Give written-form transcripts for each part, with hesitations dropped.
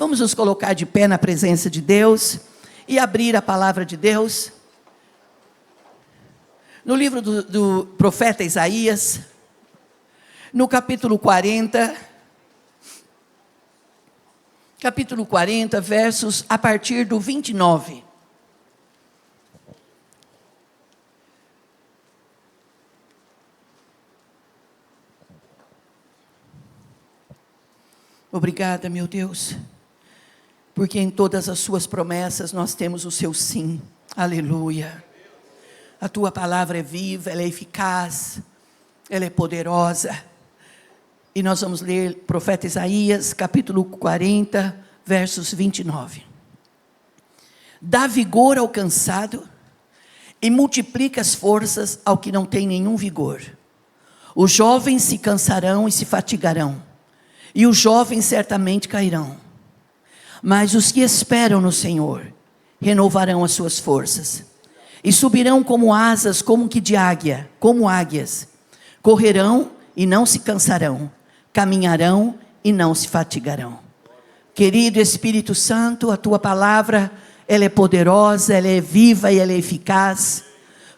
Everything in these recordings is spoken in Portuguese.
Vamos nos colocar de pé na presença de Deus e abrir a palavra de Deus. No livro do profeta Isaías, no capítulo 40, versos a partir do 29. Obrigada, meu Deus, porque em todas as suas promessas nós temos o seu sim. Aleluia. A tua palavra é viva, ela é eficaz, ela é poderosa. E nós vamos ler profeta Isaías, capítulo 40, versos 29. Dá vigor ao cansado e multiplica as forças ao que não tem nenhum vigor. Os jovens se cansarão e se fatigarão, e os jovens certamente cairão. Mas os que esperam no Senhor renovarão as suas forças, e subirão como asas, como que de águia, como águias. Correrão e não se cansarão, caminharão e não se fatigarão. Querido Espírito Santo, a tua palavra, ela é poderosa, ela é viva e ela é eficaz.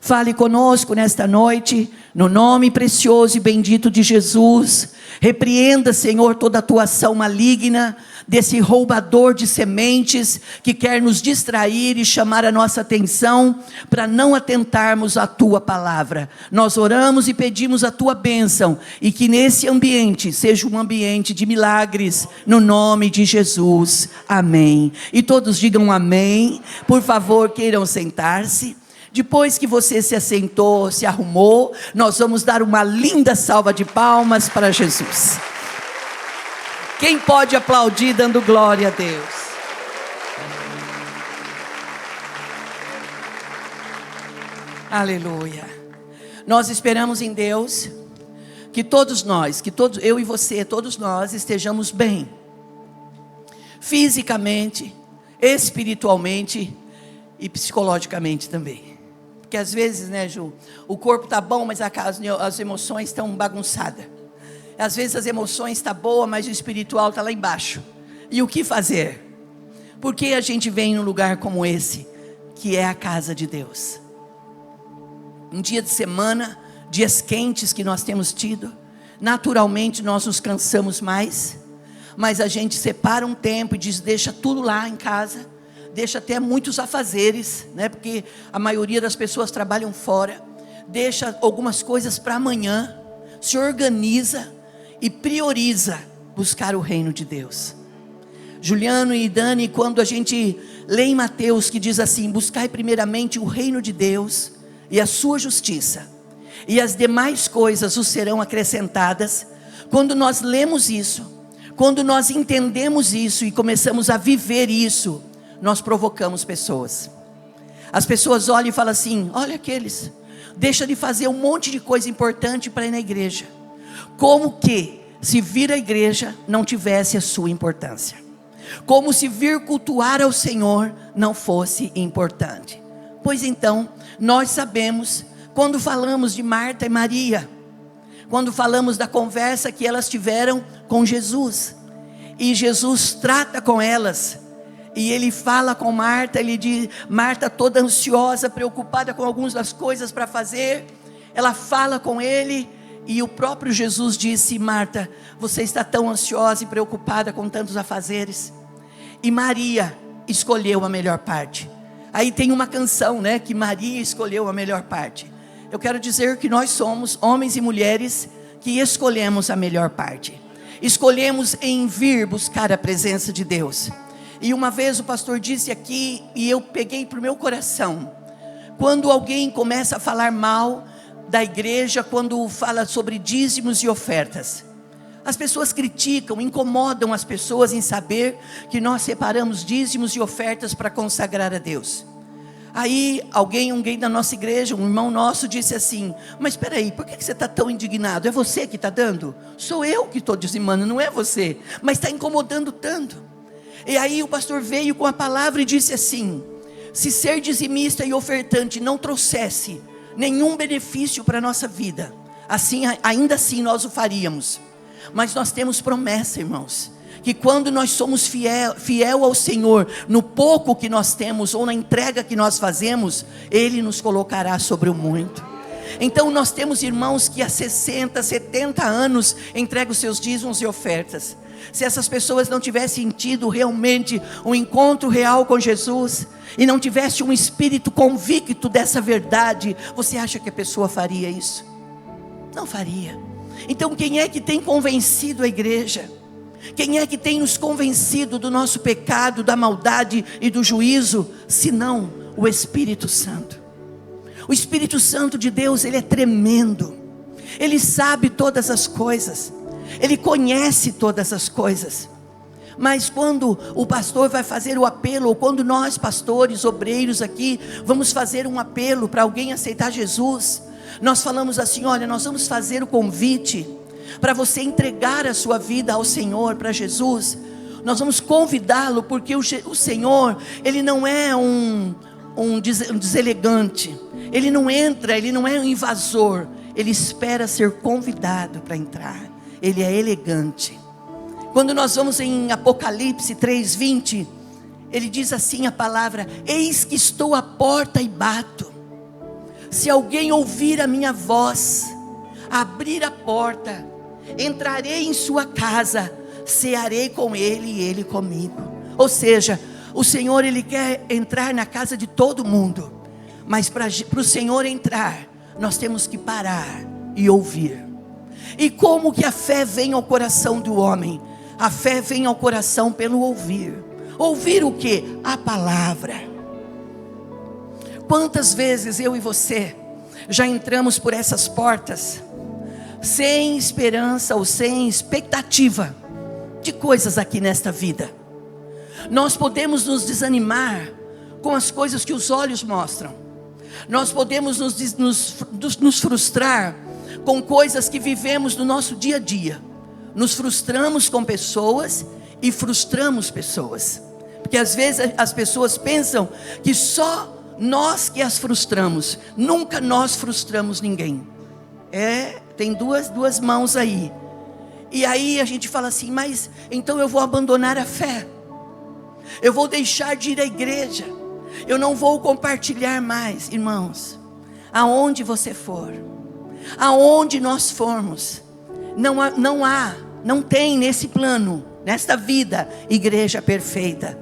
Fale conosco nesta noite, no nome precioso e bendito de Jesus. Repreenda, Senhor, toda a tua ação maligna, desse roubador de sementes, que quer nos distrair e chamar a nossa atenção, para não atentarmos à tua palavra. Nós oramos e pedimos a tua bênção, e que nesse ambiente, seja um ambiente de milagres, no nome de Jesus, amém. E todos digam amém. Por favor, queiram sentar-se. Depois que você se assentou, se arrumou, nós vamos dar uma linda salva de palmas para Jesus. Quem pode aplaudir dando glória a Deus? Aleluia. Nós esperamos em Deus que todos nós, eu e você, todos nós estejamos bem, fisicamente, espiritualmente e psicologicamente também. Porque às vezes, né, Ju, o corpo está bom, mas as emoções estão bagunçadas. Às vezes as emoções estão boas, mas o espiritual está lá embaixo. E o que fazer? Por que a gente vem num lugar como esse, que é a casa de Deus? Um dia de semana, dias quentes que nós temos tido, naturalmente nós nos cansamos mais, mas a gente separa um tempo e diz, deixa tudo lá em casa. Deixa até muitos afazeres, né? Porque a maioria das pessoas trabalham fora. Deixa algumas coisas para amanhã. Se organiza e prioriza buscar o reino de Deus. Juliano e Dani, quando a gente lê em Mateus que diz assim, buscai primeiramente o reino de Deus e a sua justiça, e as demais coisas os serão acrescentadas. Quando nós lemos isso, quando nós entendemos isso e começamos a viver isso, nós provocamos pessoas. As pessoas olham e falam assim, olha aqueles, deixa de fazer um monte de coisa importante para ir na igreja. Como que se vir à igreja não tivesse a sua importância? Como se vir cultuar ao Senhor não fosse importante? Pois então, nós sabemos, quando falamos de Marta e Maria, quando falamos da conversa que elas tiveram com Jesus, e Jesus trata com elas, e ele fala com Marta, ele diz, Marta toda ansiosa, preocupada com algumas das coisas para fazer, ela fala com ele, e o próprio Jesus disse, Marta, você está tão ansiosa e preocupada com tantos afazeres, e Maria escolheu a melhor parte. Aí tem uma canção, né, que Maria escolheu a melhor parte. Eu quero dizer que nós somos homens e mulheres que escolhemos a melhor parte, escolhemos em vir buscar a presença de Deus. E uma vez o pastor disse aqui, e eu peguei para o meu coração, quando alguém começa a falar mal da igreja, quando fala sobre dízimos e ofertas, as pessoas criticam, incomodam as pessoas em saber que nós separamos dízimos e ofertas para consagrar a Deus. Aí alguém da nossa igreja, um irmão nosso disse assim, mas espera aí, por que você está tão indignado? É você que está dando? Sou eu que estou dizimando, não é você, mas está incomodando tanto. E aí o pastor veio com a palavra e disse assim, se ser dizimista e ofertante não trouxesse nenhum benefício para a nossa vida, assim, ainda assim nós o faríamos. Mas nós temos promessa, irmãos, que quando nós somos fiel ao Senhor, no pouco que nós temos, ou na entrega que nós fazemos, Ele nos colocará sobre o muito. Então nós temos irmãos que há 60, 70 anos entregam os seus dízimos e ofertas. Se essas pessoas não tivessem tido realmente um encontro real com Jesus, e não tivesse um espírito convicto dessa verdade, você acha que a pessoa faria isso? Não faria. Então quem é que tem convencido a igreja? Quem é que tem nos convencido do nosso pecado, da maldade e do juízo, senão o Espírito Santo? O Espírito Santo de Deus, ele é tremendo. Ele sabe todas as coisas. Ele conhece todas as coisas. Mas quando o pastor vai fazer o apelo, ou quando nós pastores, obreiros aqui, vamos fazer um apelo para alguém aceitar Jesus, nós falamos assim: olha, nós vamos fazer o convite para você entregar a sua vida ao Senhor, para Jesus. Nós vamos convidá-lo, porque o Senhor, Ele não é um deselegante. Ele não entra, Ele não é um invasor. Ele espera ser convidado para entrar. Ele é elegante. Quando nós vamos em Apocalipse 3:20, ele diz assim a palavra: eis que estou à porta e bato. Se alguém ouvir a minha voz, abrir a porta, entrarei em sua casa, cearei com ele e ele comigo. Ou seja, o Senhor, Ele quer entrar na casa de todo mundo. Mas para o Senhor entrar, nós temos que parar e ouvir. E como que a fé vem ao coração do homem? A fé vem ao coração pelo ouvir. Ouvir o que? A palavra. Quantas vezes eu e você já entramos por essas portas sem esperança ou sem expectativa de coisas aqui nesta vida? Nós podemos nos desanimar com as coisas que os olhos mostram. Nós podemos nos frustrar com coisas que vivemos no nosso dia a dia. Nos frustramos com pessoas e frustramos pessoas. Porque às vezes as pessoas pensam que só nós que as frustramos. Nunca nós frustramos ninguém. Tem duas mãos aí. E aí a gente fala assim: mas então eu vou abandonar a fé. Eu vou deixar de ir à igreja. Eu não vou compartilhar mais. Irmãos, aonde você for, aonde nós formos, não tem nesse plano, nesta vida, igreja perfeita.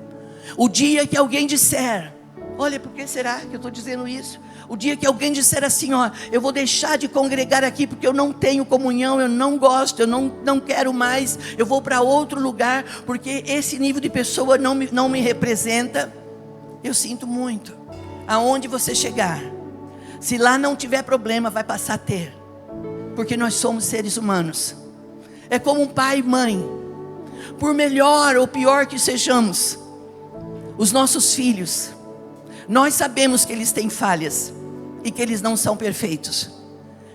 O dia que alguém disser: olha, por que será que eu estou dizendo isso? O dia que alguém disser assim: ó, eu vou deixar de congregar aqui porque eu não tenho comunhão, eu não gosto, eu não quero mais, eu vou para outro lugar porque esse nível de pessoa não me representa. Eu sinto muito. Aonde você chegar, se lá não tiver problema, vai passar a ter. Porque nós somos seres humanos. É como um pai e mãe. Por melhor ou pior que sejamos, os nossos filhos, nós sabemos que eles têm falhas e que eles não são perfeitos.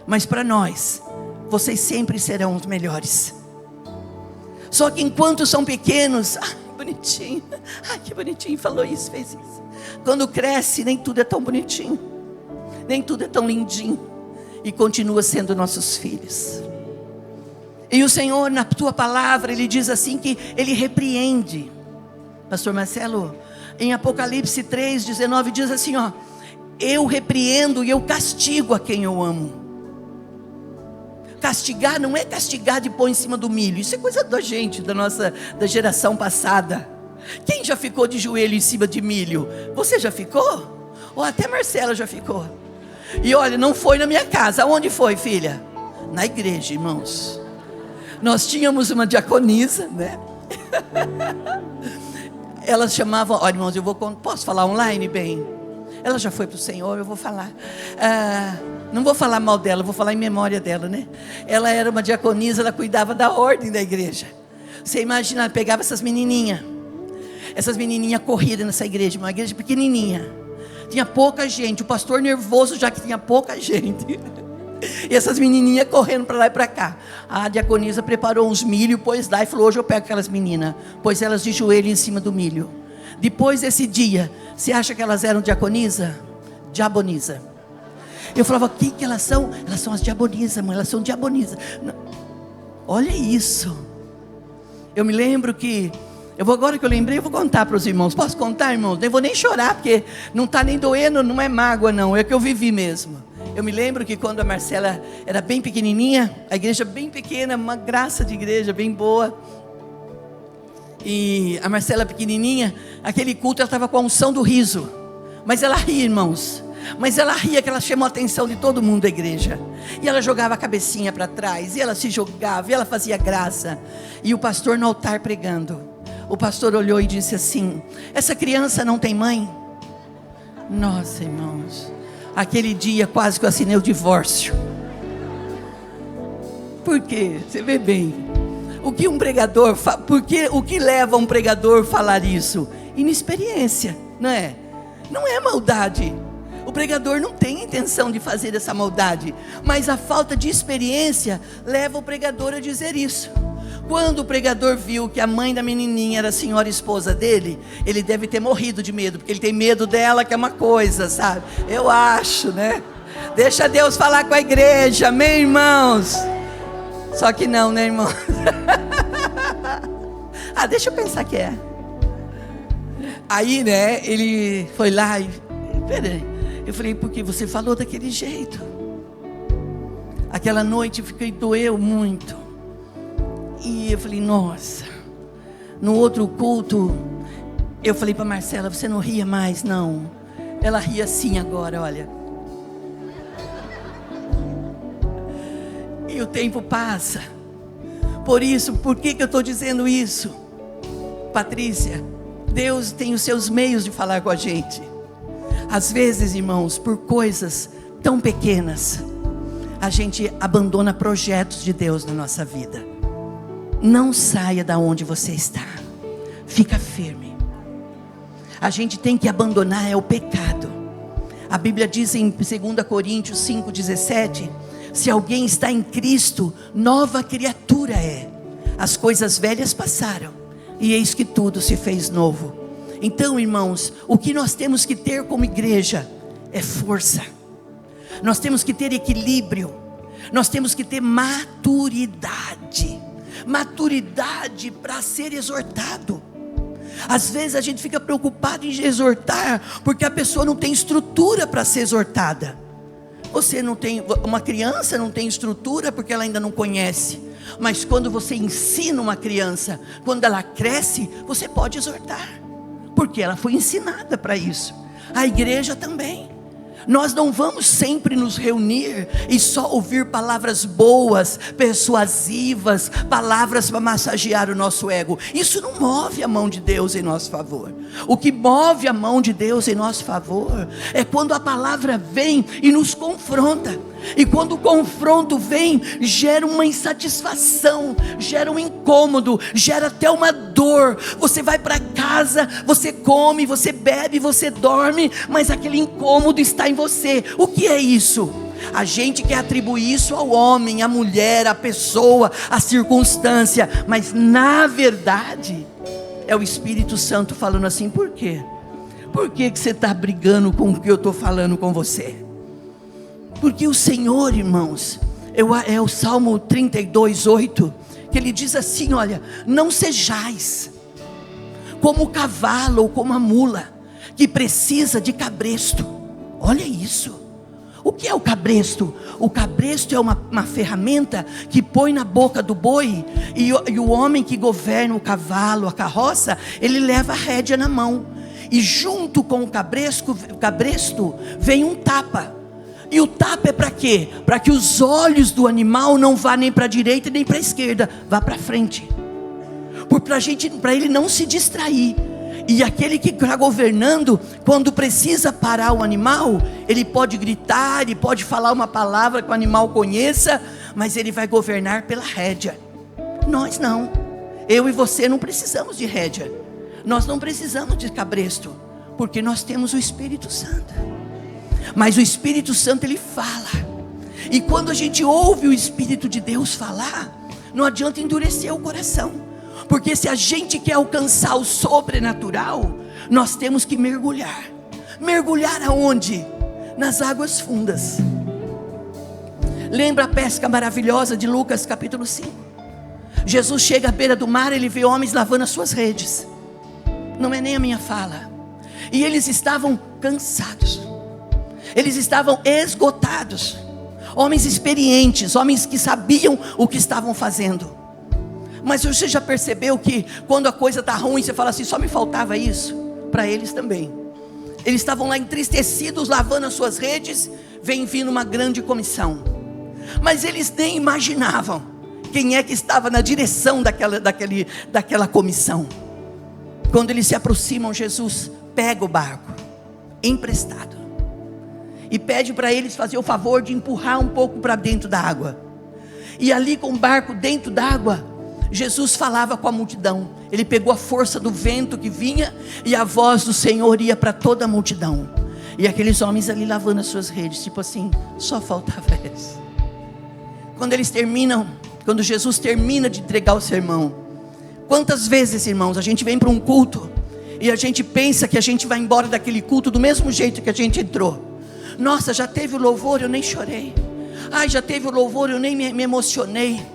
Mas para nós, vocês sempre serão os melhores. Só que enquanto são pequenos, bonitinho, que bonitinho, falou isso, fez isso. Quando cresce, nem tudo é tão bonitinho, nem tudo é tão lindinho, e continua sendo nossos filhos. E o Senhor, na tua palavra, Ele diz assim que Ele repreende. Pastor Marcelo, em Apocalipse 3:19 diz assim: ó, eu repreendo e eu castigo a quem eu amo. Castigar não é castigar de pôr em cima do milho. Isso é coisa da gente, da geração passada. Quem já ficou de joelho em cima de milho? Você já ficou? Ou até Marcela já ficou? E olha, não foi na minha casa. Aonde foi, filha? Na igreja, irmãos. Nós tínhamos uma diaconisa, né? Elas chamavam, olha, irmãos, posso falar online, bem? Ela já foi para o Senhor, eu vou falar. Não vou falar mal dela, vou falar em memória dela, né? Ela era uma diaconisa, ela cuidava da ordem da igreja. Você imagina, ela pegava essas menininhas corridas nessa igreja, uma igreja pequenininha. Tinha pouca gente, o pastor nervoso já que tinha pouca gente. E essas menininhas correndo para lá e para cá. A diaconisa preparou uns milho, pôs lá e falou: hoje eu pego aquelas meninas. Pôs elas de joelho em cima do milho. Depois desse dia, você acha que elas eram diaconisa? Diabonisa. Eu falava: quem que elas são? Elas são as diabonisas, mãe, elas são diabonisas. Olha isso. Eu me lembro que, agora que eu lembrei, eu vou contar para os irmãos. Posso contar, irmãos? Nem vou nem chorar, porque não está nem doendo, não é mágoa não, é que eu vivi mesmo. Eu me lembro que quando a Marcela era bem pequenininha, a igreja bem pequena, uma graça de igreja bem boa, e a Marcela pequenininha, aquele culto ela estava com a unção do riso, mas ela ria, irmãos, mas ela ria que ela chamou a atenção de todo mundo da igreja, e ela jogava a cabecinha para trás, e ela se jogava, e ela fazia graça, e o pastor no altar pregando, o pastor olhou e disse assim: essa criança não tem mãe? Nossa, irmãos, aquele dia quase que eu assinei o divórcio. Por quê? Você vê bem, o que um pregador porque o que leva um pregador a falar isso? Inexperiência, não é? Não é maldade. O pregador não tem intenção de fazer essa maldade, mas a falta de experiência leva o pregador a dizer isso. Quando o pregador viu que a mãe da menininha era a senhora esposa dele, ele deve ter morrido de medo, porque ele tem medo dela, que é uma coisa, sabe? Eu acho, né? Deixa Deus falar com a igreja, amém, irmãos? Só que não, né, irmãos? Deixa eu pensar que é. Aí, né, ele foi lá e... Peraí, eu falei, porque você falou daquele jeito. Aquela noite doeu muito. E eu falei, nossa. No outro culto, eu falei para Marcela, você não ria mais, não. Ela ria assim agora, olha. E o tempo passa. Por isso, por que eu estou dizendo isso? Patrícia, Deus tem os seus meios de falar com a gente. Às vezes, irmãos, por coisas tão pequenas, a gente abandona projetos de Deus na nossa vida. Não saia da onde você está. Fica firme. A gente tem que abandonar o pecado. A Bíblia diz em 2 Coríntios 5,17: se alguém está em Cristo, nova criatura é. As coisas velhas passaram, e eis que tudo se fez novo. Então, irmãos, o que nós temos que ter como igreja é força. Nós temos que ter equilíbrio. Nós temos que ter maturidade. Maturidade para ser exortado. Às vezes a gente fica preocupado em exortar, porque a pessoa não tem estrutura para ser exortada. Você não tem, uma criança não tem estrutura porque ela ainda não conhece. Mas quando você ensina uma criança, quando ela cresce, você pode exortar, porque ela foi ensinada para isso. A igreja também. Nós não vamos sempre nos reunir e só ouvir palavras boas, persuasivas, palavras para massagear o nosso ego. Isso não move a mão de Deus em nosso favor. O que move a mão de Deus em nosso favor é quando a palavra vem e nos confronta. E quando o confronto vem, gera uma insatisfação, gera um incômodo, gera até uma dor. Você vai para casa, você come, você bebe, você dorme, mas aquele incômodo está em você. O que é isso? A gente quer atribuir isso ao homem, à mulher, à pessoa, à circunstância, mas na verdade é o Espírito Santo falando assim. Por quê? Por que você está brigando com o que eu estou falando com você? Porque o Senhor, irmãos, é o Salmo 32:8, que ele diz assim: olha, não sejais como o cavalo ou como a mula, que precisa de cabresto. Olha isso. O que é o cabresto? O cabresto é uma ferramenta que põe na boca do boi, e o homem que governa o cavalo, a carroça, ele leva a rédea na mão, e junto com o cabresto vem um tapa. E o tapa é para quê? Para que os olhos do animal não vá nem para a direita nem para a esquerda, vá para frente, para ele não se distrair. E aquele que está governando, quando precisa parar o animal, ele pode gritar, ele pode falar uma palavra que o animal conheça, mas ele vai governar pela rédea. Nós não. Eu e você não precisamos de rédea. Nós não precisamos de cabresto, porque nós temos o Espírito Santo. Mas o Espírito Santo, ele fala. E quando a gente ouve o Espírito de Deus falar, não adianta endurecer o coração, porque se a gente quer alcançar o sobrenatural, nós temos que mergulhar. Mergulhar aonde? Nas águas fundas. Lembra a pesca maravilhosa de Lucas capítulo 5? Jesus chega à beira do mar, ele vê homens lavando as suas redes. Não é nem a minha fala. E eles estavam cansados, eles estavam esgotados. Homens experientes, homens que sabiam o que estavam fazendo. Mas você já percebeu que quando a coisa está ruim, você fala assim, só me faltava isso? Para eles também. Eles estavam lá entristecidos, lavando as suas redes, vem vindo uma grande comissão. Mas eles nem imaginavam quem é que estava na direção daquela comissão. Quando eles se aproximam, Jesus pega o barco emprestado e pede para eles fazer o favor de empurrar um pouco para dentro da água. E ali com o barco dentro da água, Jesus falava com a multidão. Ele pegou a força do vento que vinha, e a voz do Senhor ia para toda a multidão. E aqueles homens ali lavando as suas redes, tipo assim, só faltava isso. Quando Jesus termina de entregar o sermão, quantas vezes, irmãos, a gente vem para um culto e a gente pensa que a gente vai embora daquele culto do mesmo jeito que a gente entrou. Nossa, já teve o louvor, eu nem chorei. Ai, já teve o louvor, eu nem me emocionei.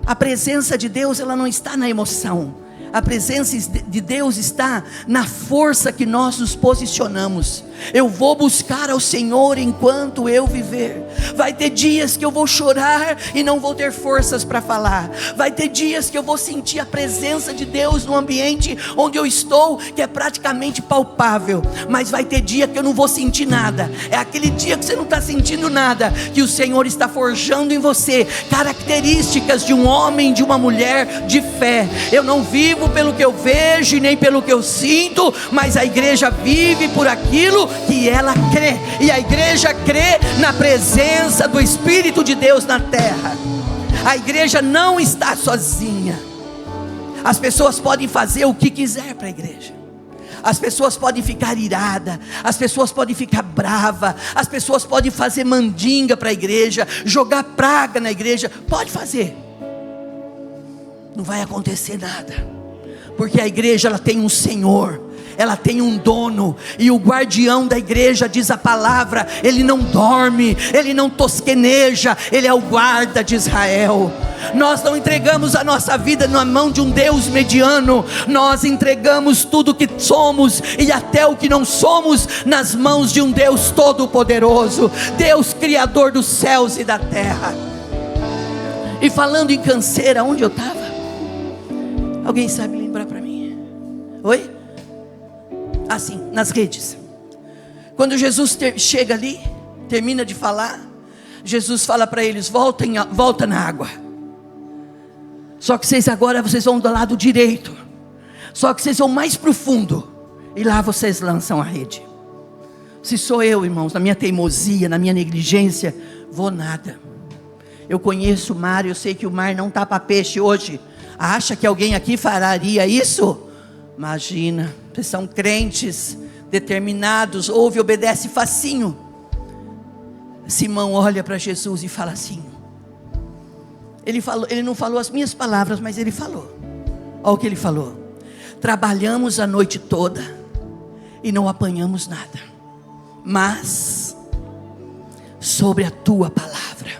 A presença de Deus, ela não está na emoção. A presença de Deus está na força que nós nos posicionamos. Eu vou buscar ao Senhor enquanto eu viver. Vai ter dias que eu vou chorar e não vou ter forças para falar. Vai ter dias que eu vou sentir a presença de Deus no ambiente onde eu estou, que é praticamente palpável. Mas vai ter dia que eu não vou sentir nada. É aquele dia que você não está sentindo nada, que o Senhor está forjando em você características de um homem, de uma mulher de fé. Eu não vivo pelo que eu vejo e nem pelo que eu sinto, mas a igreja vive por aquilo que ela crê. E a igreja crê na presença do Espírito de Deus na terra. A igreja não está sozinha. As pessoas podem fazer o que quiser para a igreja. As pessoas podem ficar iradas, as pessoas podem ficar bravas, as pessoas podem fazer mandinga para a igreja, jogar praga na igreja, pode fazer. Não vai acontecer nada, porque a igreja, ela tem um Senhor, ela tem um dono, e o guardião da igreja, diz a palavra, ele não dorme, ele não tosqueneja, ele é o guarda de Israel. Nós não entregamos a nossa vida na mão de um Deus mediano, nós entregamos tudo o que somos e até o que não somos nas mãos de um Deus todo poderoso, Deus criador dos céus e da terra. E falando em canseira, onde eu estava? Alguém sabe lembrar para mim? Oi? Assim, nas redes. Quando Jesus chega ali, termina de falar, Jesus fala para eles, volta na água. Só que vocês vão do lado direito. Só que vocês vão mais profundo, e lá vocês lançam a rede. Se sou eu, irmãos, na minha teimosia, na minha negligência, vou nada. Eu conheço o mar, eu sei que o mar não está para peixe hoje. Acha que alguém aqui faria isso? Imagina, vocês são crentes, determinados, ouve e obedece facinho. Simão olha para Jesus e fala assim, ele não falou as minhas palavras, mas ele falou. Olha o que ele falou: trabalhamos a noite toda e não apanhamos nada, mas sobre a tua palavra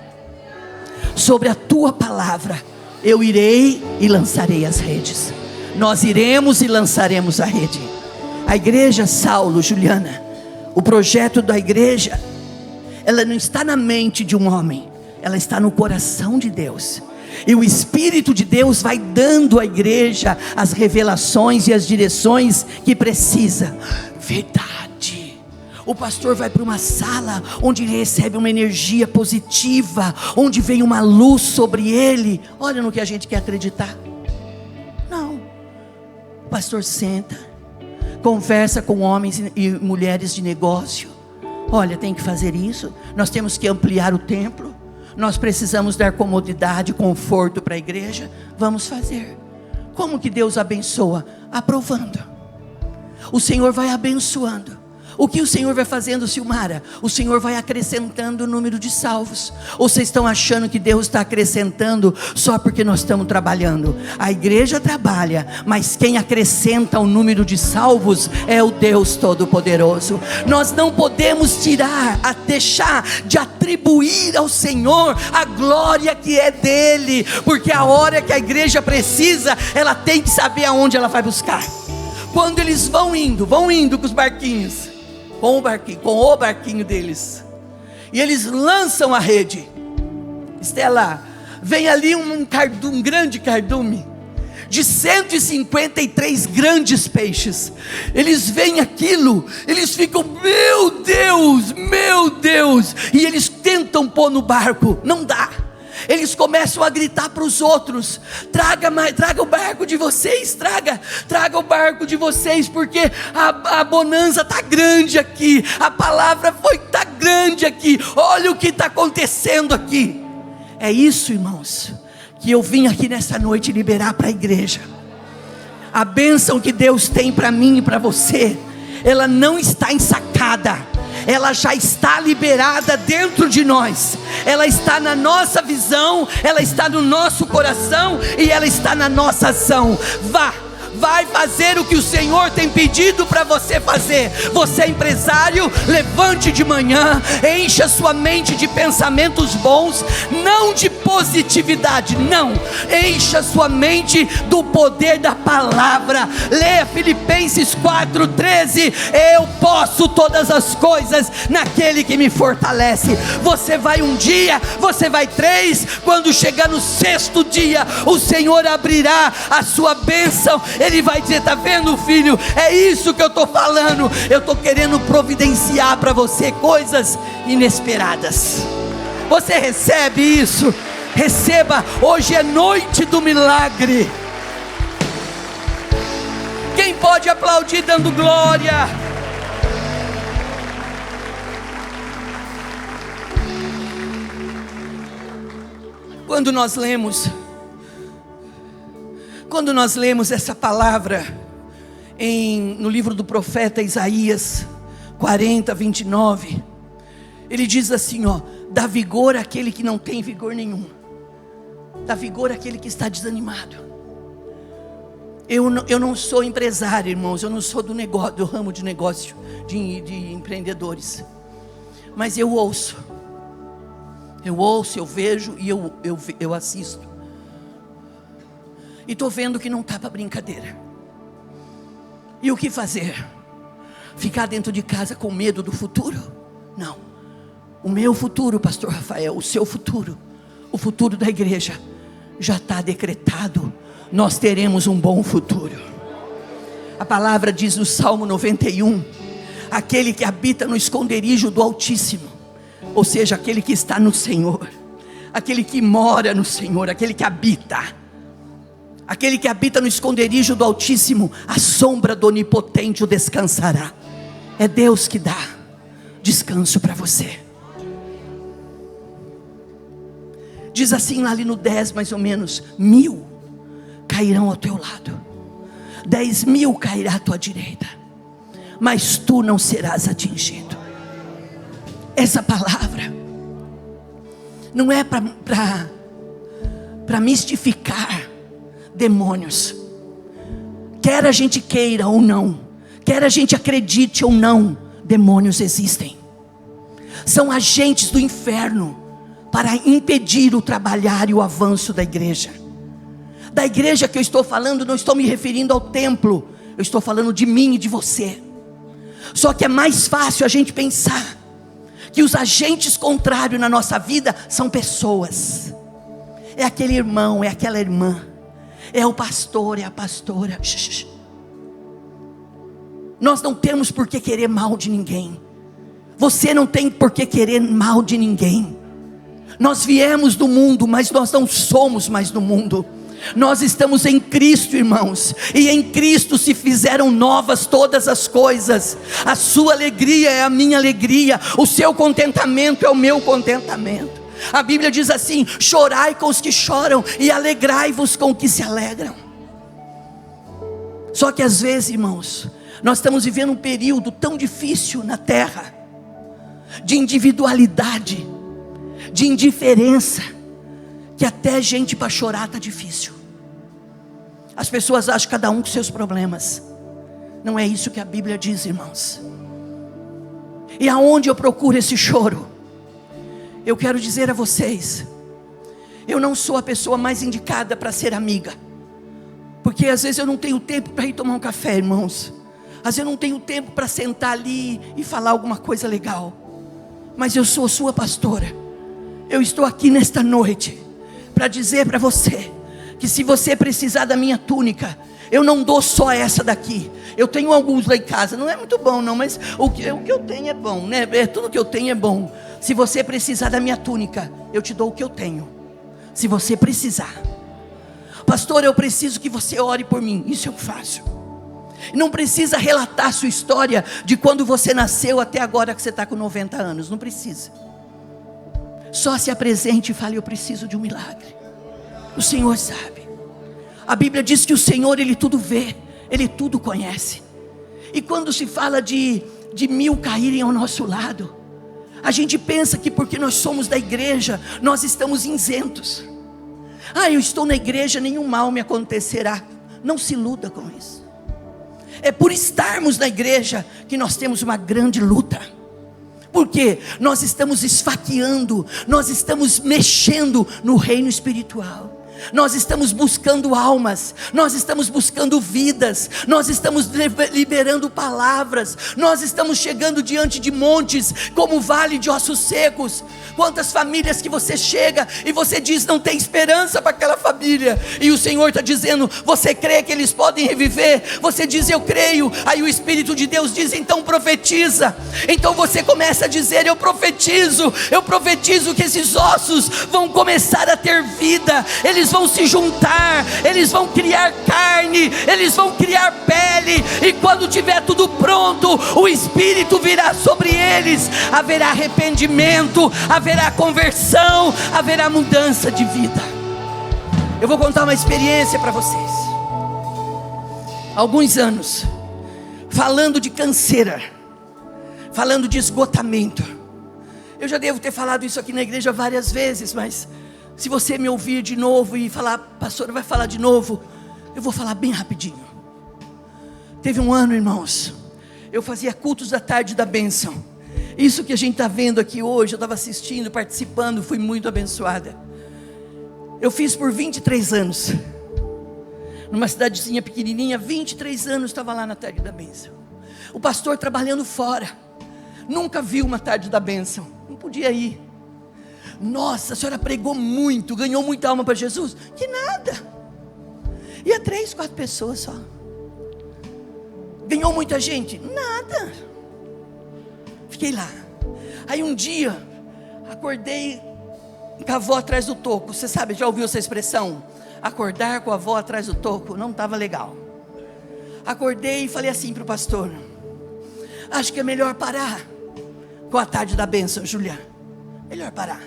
eu irei e lançarei as redes. Nós iremos e lançaremos a rede. A igreja, Saulo, Juliana, o projeto da igreja, ela não está na mente de um homem, ela está no coração de Deus. E o Espírito de Deus vai dando à igreja as revelações e as direções que precisa. Verdade. O pastor vai para uma sala onde ele recebe uma energia positiva, onde vem uma luz sobre ele. Olha no que a gente quer acreditar. Não. O pastor senta, conversa com homens e mulheres de negócio. Olha, tem que fazer isso. Nós temos que ampliar o templo. Nós precisamos dar comodidade, conforto para a igreja. Vamos fazer. Como que Deus abençoa? Aprovando. O Senhor vai abençoando. O que o Senhor vai fazendo, Silmara? O Senhor vai acrescentando o número de salvos. Ou vocês estão achando que Deus está acrescentando só porque nós estamos trabalhando? A igreja trabalha, mas quem acrescenta o número de salvos é o Deus Todo-Poderoso. Nós não podemos deixar de atribuir ao Senhor a glória que é dele, porque a hora que a igreja precisa, ela tem que saber aonde ela vai buscar. Quando eles vão indo com os barquinhos, com o barquinho deles, e eles lançam a rede. Estela, vem ali um grande cardume de 153 grandes peixes. Eles veem aquilo, eles ficam, meu Deus, e eles tentam pôr no barco, não dá. Eles começam a gritar para os outros: traga o barco de vocês, traga o barco de vocês, porque a bonança está grande aqui, a palavra está grande aqui, olha o que está acontecendo aqui. É isso, irmãos, que eu vim aqui nessa noite liberar para a igreja. A bênção que Deus tem para mim e para você, ela não está ensacada, ela já está liberada dentro de nós. Ela está na nossa visão, ela está no nosso coração e ela está na nossa ação. Vai fazer o que o Senhor tem pedido para você fazer. Você é empresário, levante de manhã, encha sua mente de pensamentos bons, não de positividade, não, encha sua mente do poder da palavra. Leia Filipenses 4:13, eu posso todas as coisas naquele que me fortalece. Você vai um dia, você vai 3, quando chegar no 6º dia, o Senhor abrirá a sua bênção. Ele vai dizer: está vendo, filho, é isso que eu estou falando, eu estou querendo providenciar para você coisas inesperadas. Você recebe isso? Receba, hoje é noite do milagre. Quem pode aplaudir dando glória? Quando nós lemos essa palavra no livro do profeta Isaías 40:29, ele diz assim: dá vigor àquele que não tem vigor nenhum, dá vigor àquele que está desanimado. Eu não sou empresário, irmãos, eu não sou do ramo de negócio, de empreendedores, mas eu ouço, eu vejo e eu assisto. E estou vendo que não está para brincadeira. E o que fazer? Ficar dentro de casa com medo do futuro? Não. O meu futuro, pastor Rafael, o seu futuro, o futuro da igreja, já está decretado. Nós teremos um bom futuro. A palavra diz no Salmo 91, aquele que habita no esconderijo do Altíssimo, ou seja, aquele que está no Senhor, aquele que mora no Senhor, aquele que habita no esconderijo do Altíssimo, a sombra do Onipotente o descansará. É Deus que dá descanso para você. Diz assim lá ali no 10 mais ou menos: 1000 cairão ao teu lado, 10.000 cairá à tua direita, mas tu não serás atingido. Essa palavra não é para mistificar demônios. Quer a gente queira ou não, quer a gente acredite ou não, demônios existem. São agentes do inferno para impedir o trabalhar e o avanço da igreja. Da igreja que eu estou falando, não estou me referindo ao templo, eu estou falando de mim e de você. Só que é mais fácil a gente pensar que os agentes contrários na nossa vida são pessoas. É aquele irmão, é aquela irmã, é o pastor, é a pastora. Nós não temos por que querer mal de ninguém. Você não tem por que querer mal de ninguém. Nós viemos do mundo, mas nós não somos mais do mundo. Nós estamos em Cristo, irmãos, e em Cristo se fizeram novas todas as coisas. A sua alegria é a minha alegria, o seu contentamento é o meu contentamento. A Bíblia diz assim: chorai com os que choram e alegrai-vos com os que se alegram. Só que às vezes, irmãos, nós estamos vivendo um período tão difícil na terra, de individualidade, de indiferença, que até gente para chorar está difícil. As pessoas acham cada um com seus problemas. Não é isso que a Bíblia diz, irmãos. E aonde eu procuro esse choro? Eu quero dizer a vocês, eu não sou a pessoa mais indicada para ser amiga, porque às vezes eu não tenho tempo para ir tomar um café, irmãos. Às vezes eu não tenho tempo para sentar ali e falar alguma coisa legal. Mas eu sou sua pastora. Eu estou aqui nesta noite para dizer para você que se você precisar da minha túnica, eu não dou só essa daqui. Eu tenho alguns lá em casa, não é muito bom não, mas o que eu tenho é bom, né? Tudo que eu tenho é bom. Se você precisar da minha túnica, eu te dou o que eu tenho. Se você precisar. Pastor, eu preciso que você ore por mim. Isso eu faço. Não precisa relatar sua história de quando você nasceu até agora que você está com 90 anos. Não precisa. Só se apresente e fale: eu preciso de um milagre. O Senhor sabe. A Bíblia diz que o Senhor, Ele tudo vê, Ele tudo conhece. E quando se fala de 1000 caírem ao nosso lado, a gente pensa que porque nós somos da igreja, nós estamos isentos. Eu estou na igreja, nenhum mal me acontecerá. Não se iluda com isso. É por estarmos na igreja que nós temos uma grande luta. Porque nós estamos esfaqueando, nós estamos mexendo no reino espiritual. Nós estamos buscando almas, nós estamos buscando vidas, nós estamos liberando palavras, nós estamos chegando diante de montes, como o vale de ossos secos. Quantas famílias que você chega e você diz: não tem esperança para aquela família, e o Senhor está dizendo: você crê que eles podem reviver? Você diz: eu creio. Aí o Espírito de Deus diz: então profetiza. Então você começa a dizer: eu profetizo que esses ossos vão começar a ter vida, eles vão se juntar, eles vão criar carne, eles vão criar pele, e quando tiver tudo pronto, o Espírito virá sobre eles, haverá arrependimento, haverá conversão, haverá mudança de vida. Eu vou contar uma experiência para vocês. Alguns anos, falando de canseira, falando de esgotamento. Eu já devo ter falado isso aqui na igreja várias vezes, mas se você me ouvir de novo e falar: pastor, vai falar de novo, eu vou falar bem rapidinho. Teve um ano, irmãos, eu fazia cultos da tarde da bênção. Isso que a gente está vendo aqui hoje, eu estava assistindo, participando, fui muito abençoada. Eu fiz por 23 anos, numa cidadezinha pequenininha, 23 anos estava lá na tarde da bênção. O pastor trabalhando fora, nunca viu uma tarde da bênção, não podia ir. Nossa, a senhora pregou muito, ganhou muita alma para Jesus? Que nada. Ia 3, 4 pessoas só. Ganhou muita gente? Nada. Fiquei lá. Aí um dia, acordei com a avó atrás do toco. Você sabe, já ouviu essa expressão? Acordar com a avó atrás do toco? Não estava legal. Acordei e falei assim para o pastor: acho que é melhor parar com a tarde da bênção, Juliana. Melhor parar.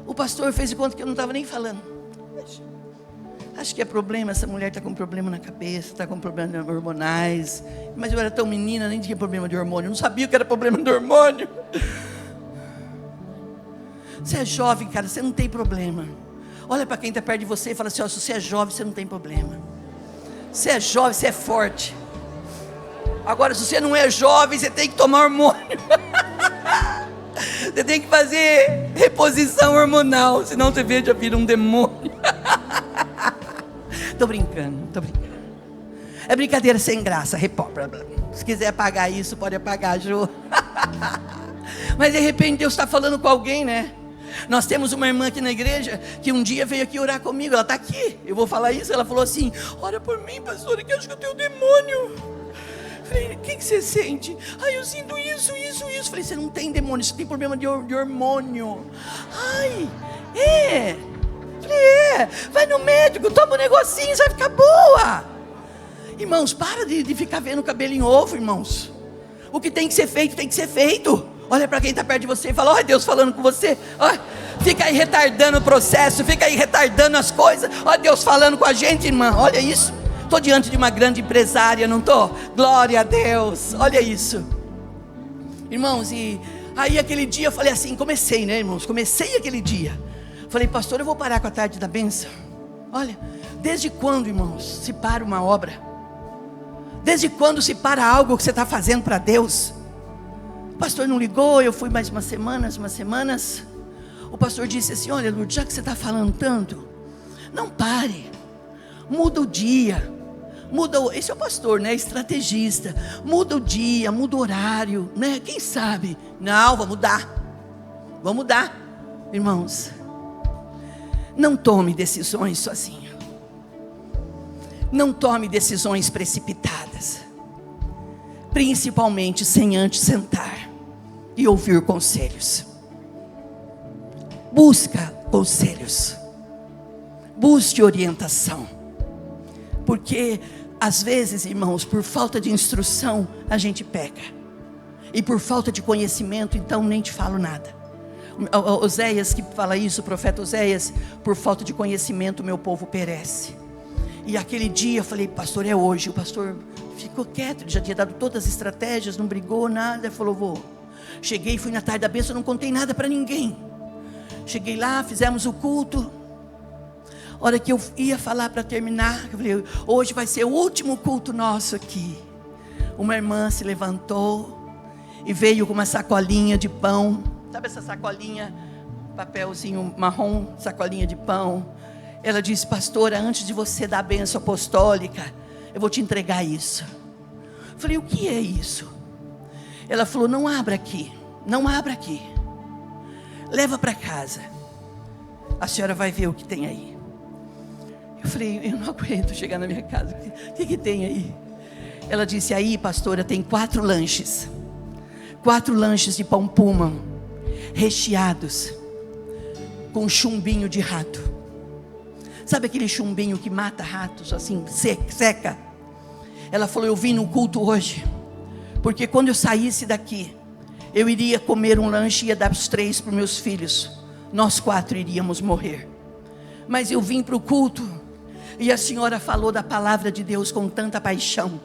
O pastor fez de conta que eu não estava nem falando. Acho que é problema, essa mulher está com problema na cabeça, está com problemas hormonais. Mas eu era tão menina, nem tinha problema de hormônio, eu não sabia que era problema de hormônio. Você é jovem, cara, você não tem problema. Olha para quem está perto de você e fala assim: se você é jovem, você não tem problema. Você é jovem, você é forte. Agora, se você não é jovem, você tem que tomar hormônio. Você tem que fazer reposição hormonal, senão você já vira um demônio. Estou brincando. É brincadeira sem graça. Se quiser apagar isso, pode apagar, Ju. Mas de repente Deus está falando com alguém, né? Nós temos uma irmã aqui na igreja que um dia veio aqui orar comigo. Ela está aqui, eu vou falar isso. Ela falou assim: ora por mim, pastora, que eu acho que eu tenho demônio. Falei: o que você sente? Eu sinto isso. Falei: você não tem demônio, você tem problema de hormônio. Falei: vai no médico, toma um negocinho, você vai ficar boa. Irmãos, para de ficar vendo cabelo em ovo, irmãos. O que tem que ser feito, tem que ser feito. Olha para quem está perto de você e fala: olha Deus falando com você. Fica aí retardando o processo, fica aí retardando as coisas. Olha Deus falando com a gente, irmã, olha isso. Estou diante de uma grande empresária, não estou? Glória a Deus, olha isso. Irmãos, e aí aquele dia eu falei assim, comecei, né, irmãos? Comecei aquele dia. Falei, pastor, eu vou parar com a tarde da bênção. Olha, desde quando, irmãos, se para uma obra? Desde quando se para algo que você está fazendo para Deus? O pastor não ligou, eu fui mais umas semanas. O pastor disse assim, olha, Lourdes, já que você está falando tanto, não pare, muda o dia, esse é o pastor, né, estrategista, muda o dia, muda o horário, né, quem sabe? Não, vamos mudar, irmãos, não tome decisões sozinho, não tome decisões precipitadas, principalmente sem antes sentar e ouvir conselhos. Busca conselhos, busque orientação, porque às vezes, irmãos, por falta de instrução a gente peca, e por falta de conhecimento, então nem te falo nada. Oséias que fala isso, o profeta Oséias, por falta de conhecimento meu povo perece. E aquele dia eu falei, pastor, é hoje. O pastor ficou quieto, ele já tinha dado todas as estratégias, não brigou, nada. Ele falou, vou. Cheguei, fui na tarde da bênção, não contei nada para ninguém. Cheguei lá, fizemos o culto. Hora que eu ia falar para terminar, eu falei, hoje vai ser o último culto nosso aqui. Uma irmã se levantou e veio com uma sacolinha de pão. Sabe essa sacolinha, papelzinho marrom, sacolinha de pão? Ela disse, pastora, antes de você dar a bênção apostólica, eu vou te entregar isso. Eu falei, o que é isso? Ela falou, não abra aqui. Leva para casa, a senhora vai ver o que tem aí. Eu falei, eu não aguento chegar na minha casa, o que tem aí? Ela disse, aí pastora, tem 4 lanches de pão puma, recheados, com chumbinho de rato. Sabe aquele chumbinho que mata ratos, assim, seca? Ela falou, eu vim no culto hoje, porque quando eu saísse daqui, eu iria comer um lanche e ia dar os 3 para os meus filhos. Nós 4 iríamos morrer. Mas eu vim para o culto e a senhora falou da palavra de Deus com tanta paixão,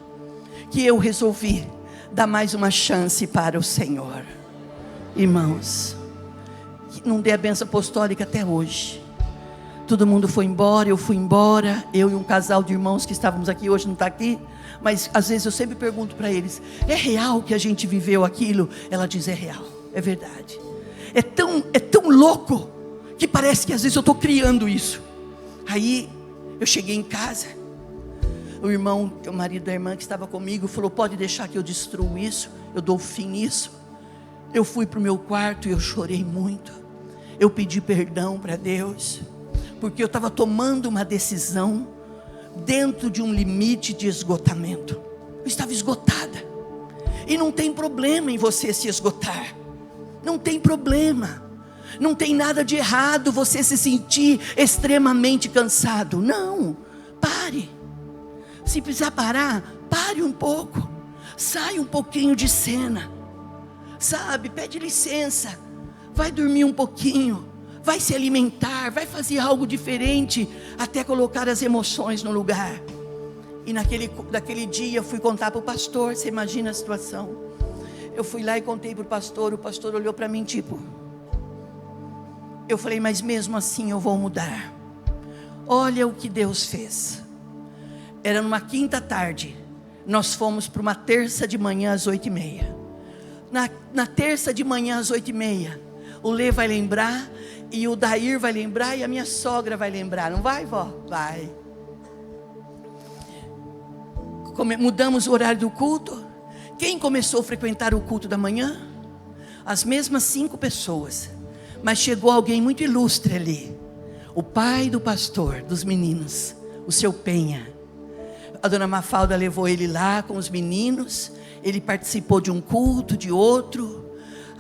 que eu resolvi dar mais uma chance para o Senhor. Irmãos, não dei a bênção apostólica até hoje. Todo mundo foi embora, eu fui embora. Eu e um casal de irmãos que estávamos aqui, hoje não está aqui. Mas às vezes eu sempre pergunto para eles, é real que a gente viveu aquilo? Ela diz, é real, é verdade. É tão louco, que parece que às vezes eu estou criando isso. Aí eu cheguei em casa, o marido da irmã que estava comigo falou, pode deixar que eu destruo isso, eu dou fim nisso. Eu fui para o meu quarto e eu chorei muito. Eu pedi perdão para Deus, porque eu estava tomando uma decisão dentro de um limite de esgotamento. Eu estava esgotada. E não tem problema em você se esgotar. Não tem problema. Não tem nada de errado você se sentir extremamente cansado. Não, pare. Se precisar parar, pare um pouco. Sai um pouquinho de cena. Sabe, pede licença. Vai dormir um pouquinho. Vai se alimentar, vai fazer algo diferente, até colocar as emoções no lugar. E naquele dia eu fui contar para o pastor, você imagina a situação. Eu fui lá e contei para o pastor olhou para mim tipo... Eu falei, mas mesmo assim eu vou mudar. Olha o que Deus fez. Era numa quinta tarde, nós fomos para uma terça de manhã às 8h30. Na terça de manhã às 8h30, o Lê vai lembrar... E o Dair vai lembrar e a minha sogra vai lembrar. Não vai, vó? Vai. Mudamos o horário do culto. Quem começou a frequentar o culto da manhã? As mesmas 5 pessoas. Mas chegou alguém muito ilustre ali. O pai do pastor, dos meninos, o seu Penha. A dona Mafalda levou ele lá com os meninos. Ele participou de um culto, de outro.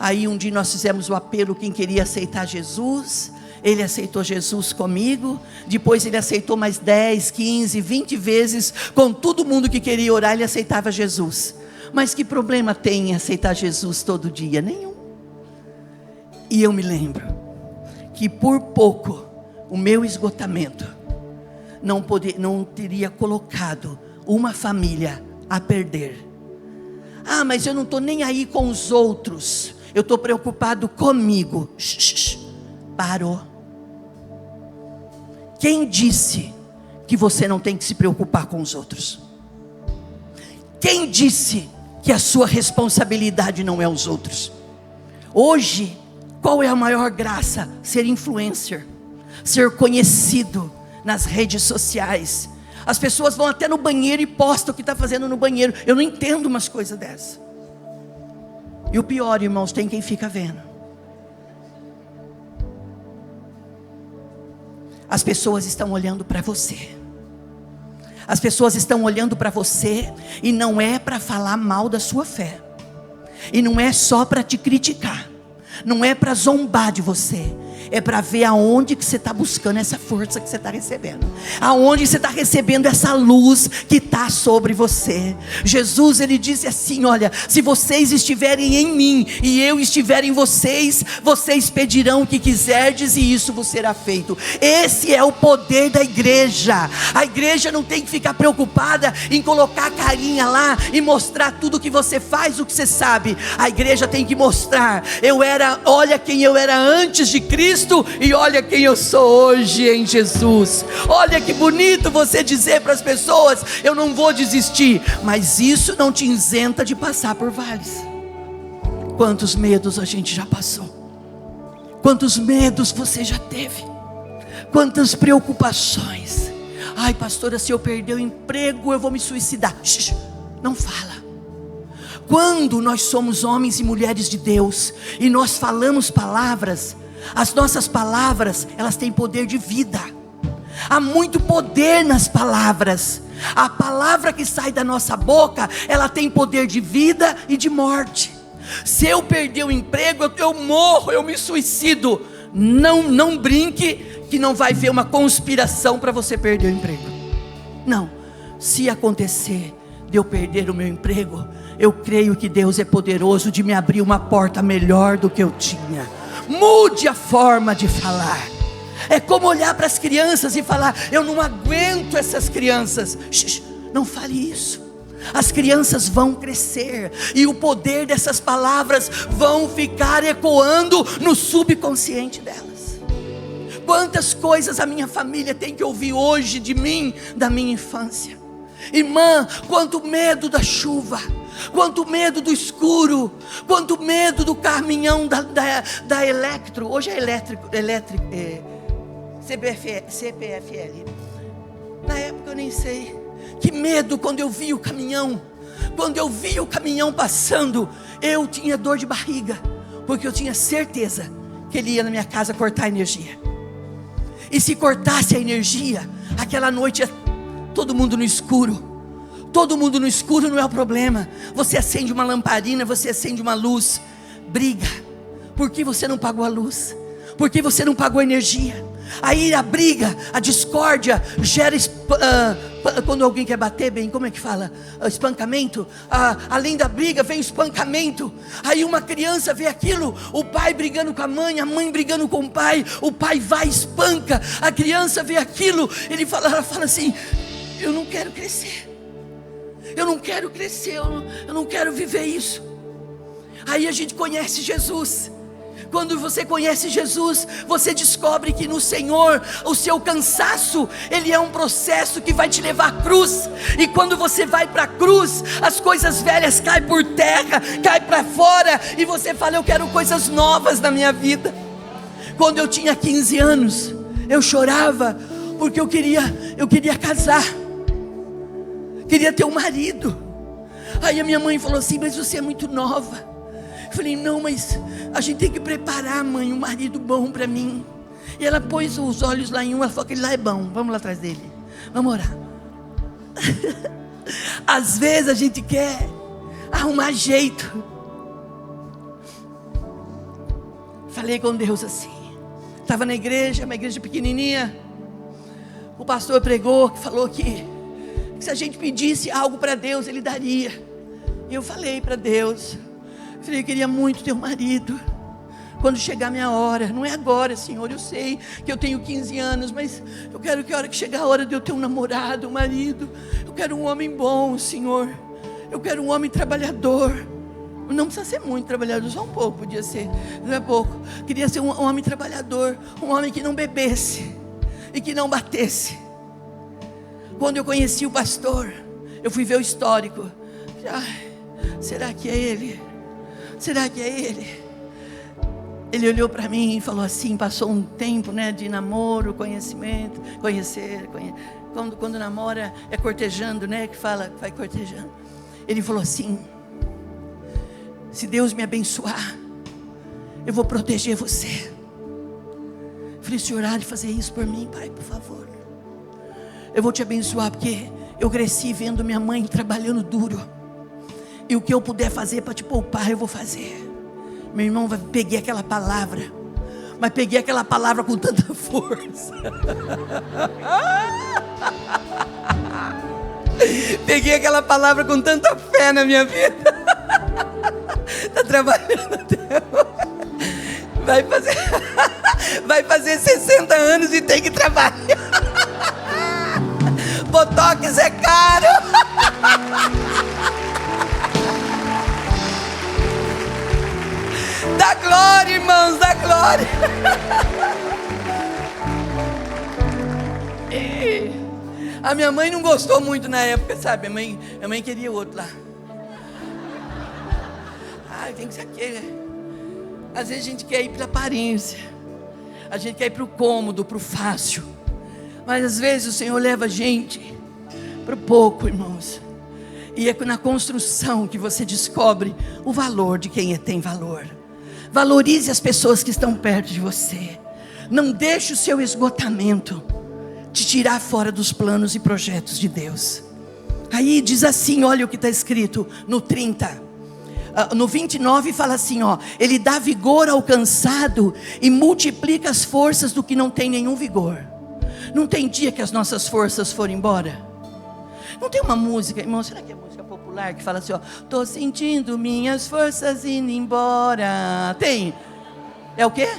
Aí um dia nós fizemos o apelo, quem queria aceitar Jesus. Ele aceitou Jesus comigo. Depois ele aceitou mais 10, 15, 20 vezes. Com todo mundo que queria orar, ele aceitava Jesus. Mas que problema tem em aceitar Jesus todo dia? Nenhum. E eu me lembro que por pouco o meu esgotamento não teria colocado uma família a perder. Ah, mas eu não estou nem aí com os outros, eu estou preocupado comigo. Parou. Quem disse que você não tem que se preocupar com os outros? Quem disse que a sua responsabilidade não é os outros? Hoje, qual é a maior graça? Ser influencer, ser conhecido nas redes sociais. As pessoas vão até no banheiro e postam o que está fazendo no banheiro. Eu não entendo umas coisas dessas. E o pior, irmãos, tem quem fica vendo. As pessoas estão olhando para você. As pessoas estão olhando para você, e não é para falar mal da sua fé, e não é só para te criticar, não é para zombar de você, é para ver aonde que você está buscando essa força que você está recebendo, aonde você está recebendo essa luz que está sobre você. Jesus, ele disse assim: olha, se vocês estiverem em mim e eu estiver em vocês, vocês pedirão o que quiserdes e isso vos será feito. Esse é o poder da igreja. A igreja não tem que ficar preocupada em colocar a carinha lá e mostrar tudo que você faz, o que você sabe. A igreja tem que mostrar: olha quem eu era antes de Cristo, e olha quem eu sou hoje em Jesus. Olha que bonito você dizer para as pessoas: eu não vou desistir. Mas isso não te isenta de passar por vales. Quantos medos a gente já passou, quantos medos você já teve, quantas preocupações. Ai, pastora, se eu perder o emprego eu vou me suicidar. Não fala. Quando nós somos homens e mulheres de Deus e nós falamos palavras, as nossas palavras, elas têm poder de vida. Há muito poder nas palavras. A palavra que sai da nossa boca, ela tem poder de vida e de morte. Se eu perder o emprego, eu morro, eu me suicido. Não brinque que não vai ver uma conspiração para você perder o emprego. Não, se acontecer de eu perder o meu emprego, eu creio que Deus é poderoso de me abrir uma porta melhor do que eu tinha. Mude a forma de falar. É como olhar para as crianças e falar: eu não aguento essas crianças. Não fale isso. As crianças vão crescer e o poder dessas palavras vão ficar ecoando no subconsciente delas. Quantas coisas a minha família tem que ouvir hoje de mim, da minha infância. Irmã, quanto medo da chuva, quanto medo do escuro, quanto medo do caminhão da Electro. Hoje é elétrico, CPFL. Na época eu nem sei. Que medo quando eu vi o caminhão. Quando eu vi o caminhão passando, eu tinha dor de barriga, porque eu tinha certeza que ele ia na minha casa cortar a energia. E se cortasse a energia, aquela noite todo mundo no escuro. Todo mundo no escuro não é o problema. Você acende uma lamparina, você acende uma luz. Briga. Por que você não pagou a luz? Por que você não pagou a energia? Aí a briga, a discórdia gera quando alguém quer bater bem, como é que fala? Espancamento. Além da briga vem o espancamento. Aí uma criança vê aquilo, o pai brigando com a mãe brigando com o pai vai e espanca. A criança vê aquilo, ela fala assim: eu não quero crescer. Eu não quero crescer, eu não quero viver isso. Aí a gente conhece Jesus. Quando você conhece Jesus, você descobre que no Senhor, o seu cansaço, ele é um processo que vai te levar à cruz. E quando você vai para a cruz, as coisas velhas caem por terra, caem para fora, e você fala: eu quero coisas novas na minha vida. Quando eu tinha 15 anos, eu chorava, porque eu queria casar, queria ter um marido. Aí a minha mãe falou assim: mas você é muito nova. Eu falei: não, mas a gente tem que preparar, mãe, um marido bom para mim. E ela pôs os olhos lá em um, ela falou: aquele lá é bom, vamos lá atrás dele, vamos orar. Às vezes a gente quer arrumar jeito. Falei com Deus assim, estava na igreja, uma igreja pequenininha. O pastor pregou, falou que se a gente pedisse algo para Deus, Ele daria. E eu falei para Deus, falei: eu queria muito ter um marido, quando chegar a minha hora. Não é agora, Senhor, eu sei que eu tenho 15 anos, mas eu quero que a hora que chegar a hora de eu ter um namorado, um marido, eu quero um homem bom, Senhor. Eu quero um homem trabalhador. Não precisa ser muito trabalhador, só um pouco podia ser, não é pouco. Queria ser um homem trabalhador, um homem que não bebesse e que não batesse. Quando eu conheci o pastor, eu fui ver o histórico. Ai, será que é ele? Será que é ele? Ele olhou para mim e falou assim, passou um tempo, né, de namoro, conhecimento, quando namora é cortejando, né, que fala, vai cortejando. Ele falou assim: se Deus me abençoar, eu vou proteger você. Eu falei: senhor, há de fazer isso por mim, pai, por favor. Eu vou te abençoar, porque eu cresci vendo minha mãe trabalhando duro, e o que eu puder fazer para te poupar, eu vou fazer. Meu irmão, peguei aquela palavra, mas peguei aquela palavra com tanta força. Peguei aquela palavra com tanta fé na minha vida. Está trabalhando até hoje. Vai fazer 60 anos e tem que trabalhar. Botox é caro. Dá glória, irmãos, dá glória. A minha mãe não gostou muito na época, sabe? Minha mãe queria outro lá. Tem que ser aquele. Às vezes a gente quer ir para a aparência, a gente quer ir para o cômodo, para o fácil. Mas às vezes o Senhor leva a gente para o pouco, irmãos. E é na construção que você descobre o valor de quem tem valor. Valorize as pessoas que estão perto de você. Não deixe o seu esgotamento te tirar fora dos planos e projetos de Deus. Aí diz assim, olha o que está escrito no 30. No 29 fala assim, ó: ele dá vigor ao cansado e multiplica as forças do que não tem nenhum vigor. Não tem dia que as nossas forças foram embora? Não tem uma música, irmão, será que é música popular que fala assim, ó: tô sentindo minhas forças indo embora? Tem? É o quê?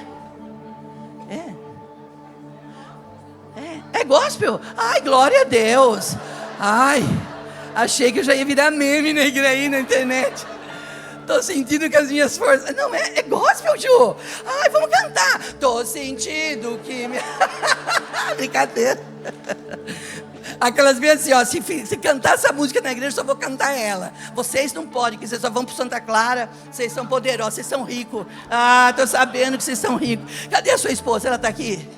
É gospel? Ai, glória a Deus. Ai, achei que eu já ia virar meme na igreja aí na internet. Tô sentindo que as minhas forças... Não, é gospel, Ju. Ai, vamos cantar. Tô sentindo que... Brincadeira. Aquelas vezes assim, ó, se cantar essa música na igreja, eu só vou cantar ela. Vocês não podem, que vocês só vão para Santa Clara. Vocês são poderosos, vocês são ricos. Ah, tô sabendo que vocês são ricos. Cadê a sua esposa? Ela tá aqui?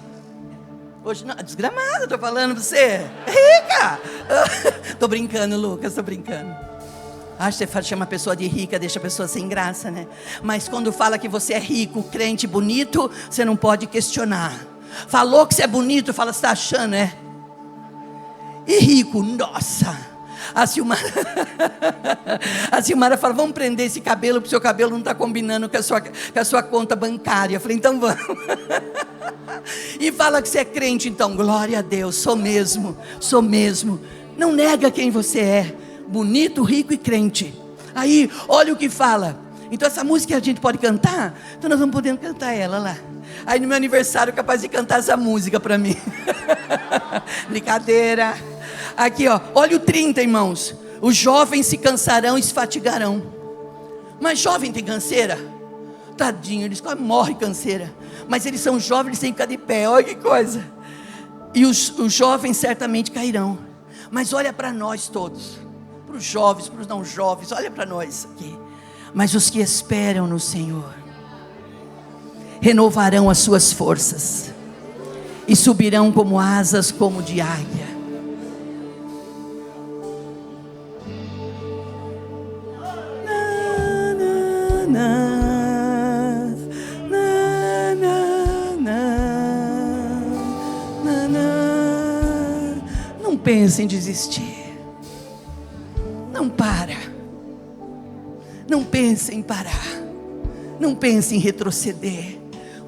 Hoje não, desgramada, tô falando pra você. Rica. Tô brincando, Lucas, tô brincando. Acho que você chama a pessoa de rica, deixa a pessoa sem graça, né? Mas quando fala que você é rico, crente, bonito, você não pode questionar. Falou que você é bonito, fala, você está achando, né? E rico, nossa. A Silmara fala, vamos prender esse cabelo, porque o seu cabelo não está combinando com a sua conta bancária. Eu falei, então vamos. E fala que você é crente, então, glória a Deus, sou mesmo. Não nega quem você é. Bonito, rico e crente. Aí, olha o que fala. Então essa música a gente pode cantar. Então nós vamos poder cantar ela lá. Aí no meu aniversário capaz de cantar essa música para mim. Brincadeira. Aqui ó, olha o 30, irmãos. Os jovens se cansarão e se fatigarão. Mas jovem tem canseira? Tadinho, eles quase morrem canseira. Mas eles são jovens, eles têm que ficar de pé. Olha que coisa. E os jovens certamente cairão. Mas olha para nós todos, para os jovens, para os não jovens, olha para nós aqui. Mas os que esperam no Senhor renovarão as suas forças e subirão como asas como de águia. Não pense em desistir. Não para. Não pense em parar. Não pense em retroceder.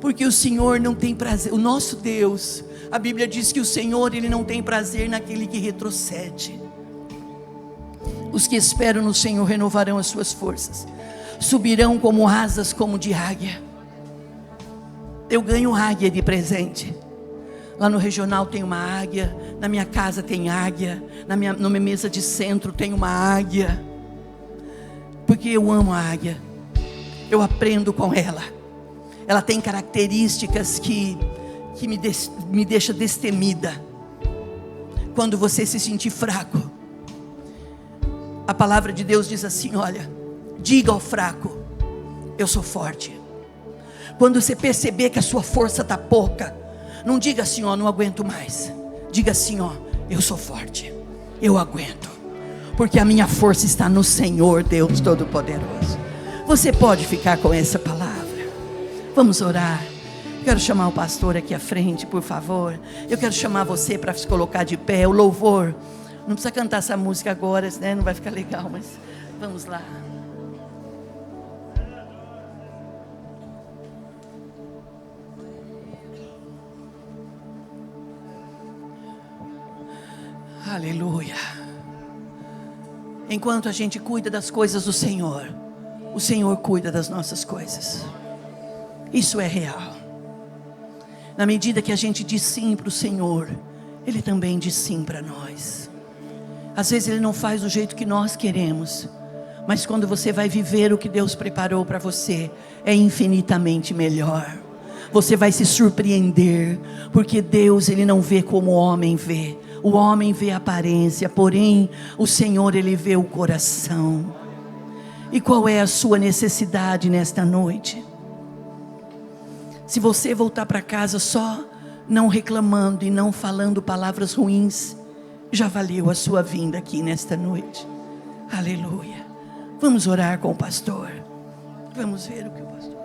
Porque o Senhor não tem prazer. O nosso Deus, a Bíblia diz que o Senhor, Ele não tem prazer naquele que retrocede. Os que esperam no Senhor renovarão as suas forças. Subirão como asas como de águia. Eu ganho águia de presente. Lá no regional tem uma águia, na minha casa tem águia, na minha mesa de centro tem uma águia, porque eu amo a águia, eu aprendo com ela. Ela tem características que me deixa destemida. Quando você se sentir fraco, a palavra de Deus diz assim: olha, diga ao fraco, eu sou forte. Quando você perceber que a sua força está pouca, não diga assim, ó, não aguento mais. Diga assim, ó, eu sou forte, eu aguento, porque a minha força está no Senhor Deus Todo-Poderoso. Você pode ficar com essa palavra. Vamos orar. Quero chamar o pastor aqui à frente, por favor. Eu quero chamar você para se colocar de pé. O louvor, não precisa cantar essa música agora, né? Não vai ficar legal, mas vamos lá. Aleluia. Enquanto a gente cuida das coisas do Senhor, o Senhor cuida das nossas coisas. Isso é real. Na medida que a gente diz sim para o Senhor, Ele também diz sim para nós. Às vezes Ele não faz do jeito que nós queremos, mas quando você vai viver o que Deus preparou para você, é infinitamente melhor. Você vai se surpreender, porque Deus, Ele não vê como o homem vê. O homem vê a aparência, porém o Senhor, Ele vê o coração. E qual é a sua necessidade nesta noite? Se você voltar para casa só não reclamando e não falando palavras ruins, já valeu a sua vinda aqui nesta noite. Aleluia. Vamos orar com o pastor. Vamos ver o que o pastor...